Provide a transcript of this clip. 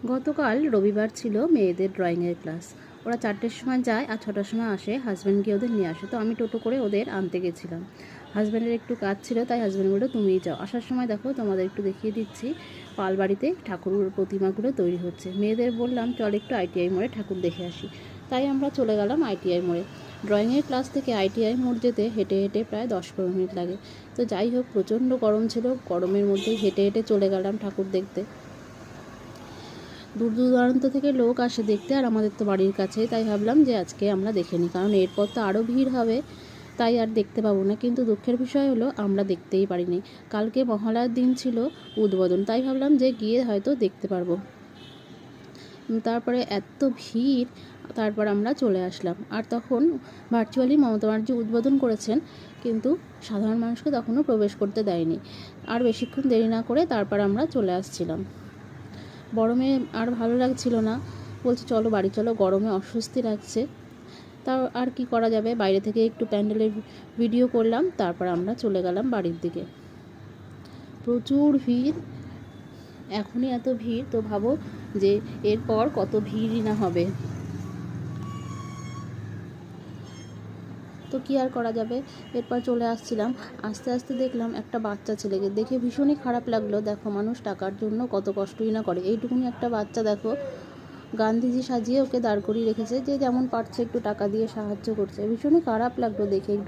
গতকাল রবিবার ছিল, মেয়েদের ড্রয়িংয়ের ক্লাস। ওরা 4টের সময় যায় আর 6টার সময় আসে, হাজব্যান্ড গিয়ে ওদের নিয়ে আসে। তো আমি টোটো করে ওদের আনতে গেছিলাম। হাজব্যান্ডের একটু কাজ ছিল, তাই হাজব্যান্ড বলল তুমিই যাও। আসার সময় দেখো তোমাদের একটু দেখিয়ে দিচ্ছি, পালবাড়িতে ঠাকুর প্রতিমাগুলো তৈরি হচ্ছে। মেয়েদের বললাম চল একটু আইটিআই মোড়ে ঠাকুর দেখে আসি, তাই আমরা চলে গেলাম আইটিআই মোড়ে। ড্রয়িংয়ের ক্লাস থেকে আইটিআই মোড় যেতে হেঁটে হেঁটে প্রায় 10-15 মিনিট লাগে। তো যাই হোক, প্রচণ্ড গরম ছিল, গরমের মধ্যে হেঁটে হেঁটে চলে গেলাম ঠাকুর দেখতে। দূর দূরান্ত থেকে লোক আসে দেখতে, আর আমাদের তো বাড়ির কাছেই, তাই ভাবলাম যে আজকে আমরা দেখে নিই, কারণ এরপর তো আরও ভিড় হবে, তাই আর দেখতে পাবো না। কিন্তু দুঃখের বিষয় হলো আমরা দেখতেই পারিনি। কালকে মহালয়ার দিন ছিল, উদ্বোধন, তাই ভাবলাম যে গিয়ে হয়তো দেখতে পারবো। তারপরে এত ভিড়, তারপর আমরা চলে আসলাম। আর তখন ভার্চুয়ালি মমতা ব্যানার্জি উদ্বোধন করেছেন, কিন্তু সাধারণ মানুষকে তখনও প্রবেশ করতে দেয়নি। আর বেশিক্ষণ দেরি না করে তারপর আমরা চলে আসছিলাম। গরমে আর ভালো লাগছিল না, বলছে চলো বাড়ি চলো, গরমে অস্বস্তি লাগছে। তাও আর কি করা যাবে, বাইরে থেকে একটু প্যান্ডেলের ভিডিও করলাম, তারপর আমরা চলে গেলাম বাড়ির দিকে। প্রচুর ভিড়, এখনই এত ভিড়, তো ভাবো যে এরপর কত ভিড়ই না হবে। তো কী আর করা যাবে, এরপর চলে আসছিলাম। আস্তে আস্তে দেখলাম একটা বাচ্চা ছেলেকে, দেখে ভীষণই খারাপ লাগলো। দেখো, মানুষ টাকার জন্য কত কষ্টই না করে। এইটুকুনি একটা বাচ্চা দেখো, গান্ধীজি সাজিয়ে ওকে দাঁড় করিয়ে রেখেছে, যে যেমন পারছে একটু টাকা দিয়ে সাহায্য করছে। ভীষণই খারাপ লাগলো দেখে।